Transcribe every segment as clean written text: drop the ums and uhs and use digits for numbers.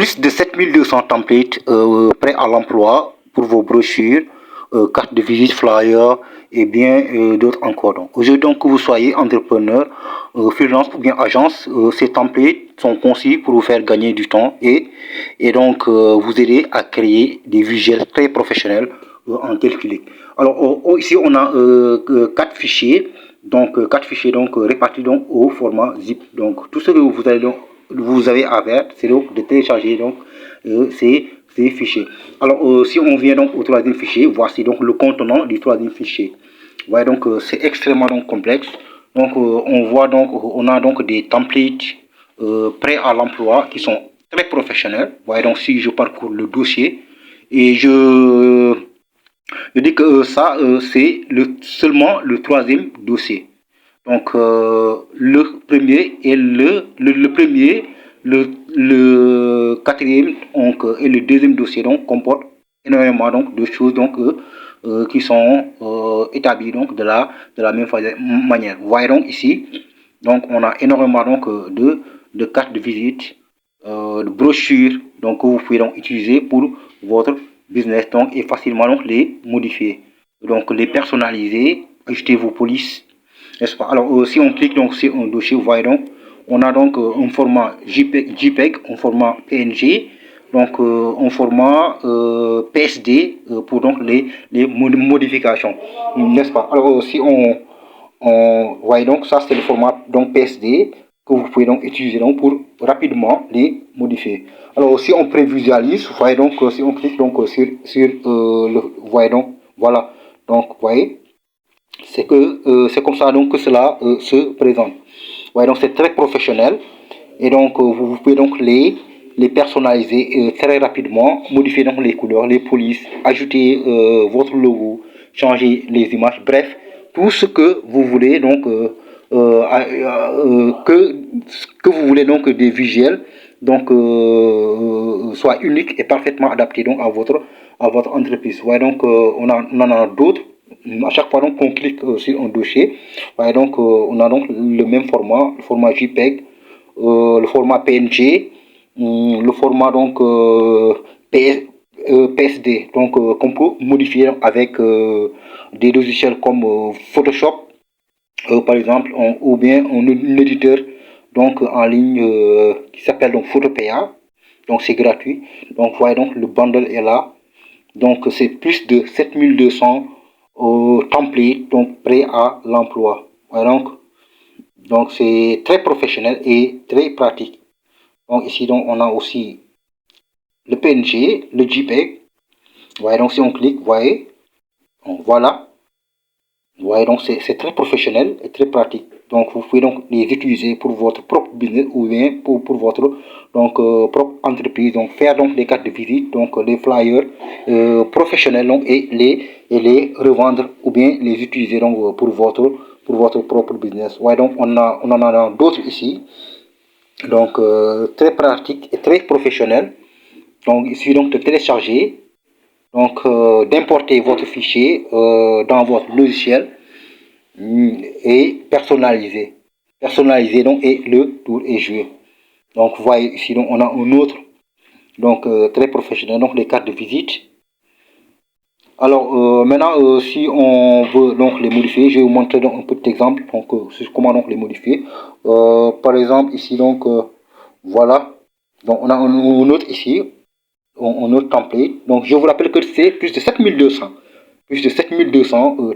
plus de 7200 templates prêts à l'emploi pour vos brochures, cartes de visite, flyers et bien d'autres encore. Donc, aujourd'hui, donc, que vous soyez entrepreneur, freelance ou bien agence, ces templates sont conçus pour vous faire gagner du temps et donc vous aider à créer des visuels très professionnels en quelques clics. Alors ici on a quatre fichiers, donc répartis donc au format zip. Donc tout ce que vous avez à faire, c'est donc de télécharger donc ces fichiers. Alors si on vient donc au troisième fichier, voici donc le contenant du troisième fichier. Vous voyez donc c'est extrêmement donc complexe. Donc on a donc des templates prêts à l'emploi qui sont très professionnels. Vous voyez donc si je parcours le dossier et je dis que ça c'est seulement le troisième dossier. Donc le premier et le quatrième donc, et le deuxième dossier donc comportent énormément donc de choses donc qui sont établies donc de la même manière. Vous voyez donc ici, donc on a énormément donc de cartes de visite, de brochures donc que vous pouvez donc utiliser pour votre business donc et facilement donc les modifier, donc les personnaliser, ajouter vos polices, n'est-ce pas? Alors si on clique donc sur un dossier, vous voyez donc on a donc un format JPEG, un format PNG, donc un format PSD pour donc les modifications, n'est-ce pas? Alors si on voit donc ça c'est le format donc PSD que vous pouvez donc utiliser donc pour rapidement les modifier. Alors si on prévisualise, vous voyez donc si on clique donc sur le, vous voyez donc voilà, donc vous voyez c'est que c'est comme ça donc que cela se présente. Vous voyez donc c'est très professionnel et donc vous pouvez donc les personnaliser très rapidement, modifier donc les couleurs, les polices, ajouter votre logo, changer les images, bref, tout ce que vous voulez donc que vous voulez donc des visuels donc soit unique et parfaitement adapté donc à votre entreprise. Ouais, donc on en a d'autres. À chaque fois donc qu'on clique sur un dossier, ouais, donc on a donc le même format, le format JPEG, le format PNG, le format donc PSD, donc qu'on peut modifier avec des logiciels comme Photoshop, par exemple, ou bien un éditeur donc en ligne qui s'appelle donc Photopea, donc c'est gratuit. Donc vous voyez donc le bundle est là, donc c'est plus de 7200 templates donc prêts à l'emploi. Voilà, donc c'est très professionnel et très pratique. Donc ici donc on a aussi le PNG, le JPEG. Voyez donc si on clique, voyez, donc, voilà. Vous voyez donc c'est très professionnel et très pratique. Donc vous pouvez donc les utiliser pour votre propre business ou bien pour votre donc propre entreprise. Donc faire donc des cartes de visite, donc les flyers professionnels donc, et les revendre ou bien les utiliser donc pour votre propre business. Ouais, donc on en a d'autres ici. Donc très pratique et très professionnel. Donc il suffit donc de télécharger, donc d'importer votre fichier dans votre logiciel et personnaliser donc et le tour est joué. Donc vous voyez ici donc on a un autre donc très professionnel, donc les cartes de visite. Alors maintenant si on veut donc les modifier, je vais vous montrer donc un petit exemple donc sur comment donc les modifier. Par exemple ici donc voilà, donc on a un autre ici, un autre template. Donc je vous rappelle que c'est plus de 7200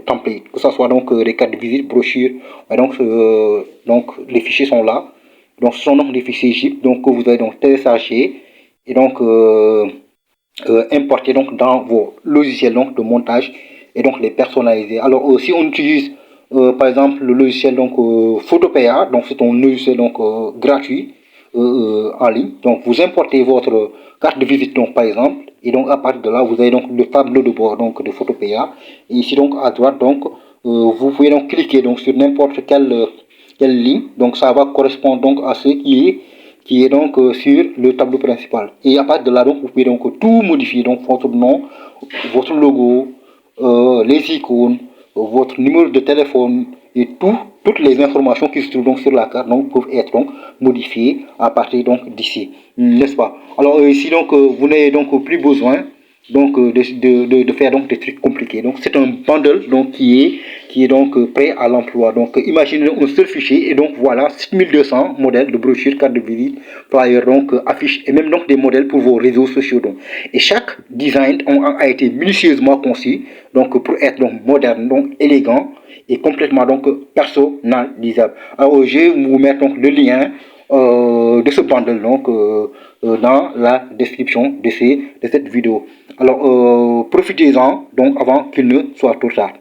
templates, que ce soit donc les cartes de visite, brochures. Et donc les fichiers sont là. Donc ce sont donc des fichiers zip donc que vous allez donc télécharger et donc importer donc dans vos logiciels donc de montage et donc les personnaliser. Alors si on utilise par exemple le logiciel donc Photopea, donc c'est un logiciel donc gratuit en ligne. Donc vous importez votre carte de visite donc par exemple et donc à partir de là vous avez donc le tableau de bord donc de Photopea et ici donc à droite donc vous pouvez donc cliquer donc sur n'importe quelle ligne, donc ça va correspondre donc à ce qui est donc sur le tableau principal et à partir de là donc vous pouvez donc tout modifier, donc votre nom, votre logo, les icônes, votre numéro de téléphone et toutes les informations qui se trouvent donc sur la carte donc peuvent être donc modifiées à partir donc d'ici, n'est-ce pas? Alors ici donc vous n'avez donc plus besoin donc de faire donc des trucs compliqués. Donc c'est un bundle donc qui est donc prêt à l'emploi. Donc imaginez un seul fichier et donc voilà 7200 modèles de brochures, cartes de visite, flyers, donc affiches et même donc des modèles pour vos réseaux sociaux. Donc. Et chaque design a été minutieusement conçu donc pour être donc moderne, donc élégant et complètement donc personnalisable. Alors je vais vous mettre donc le lien de ce bundle donc dans la description de cette vidéo. Alors profitez-en donc avant qu'il ne soit trop tard.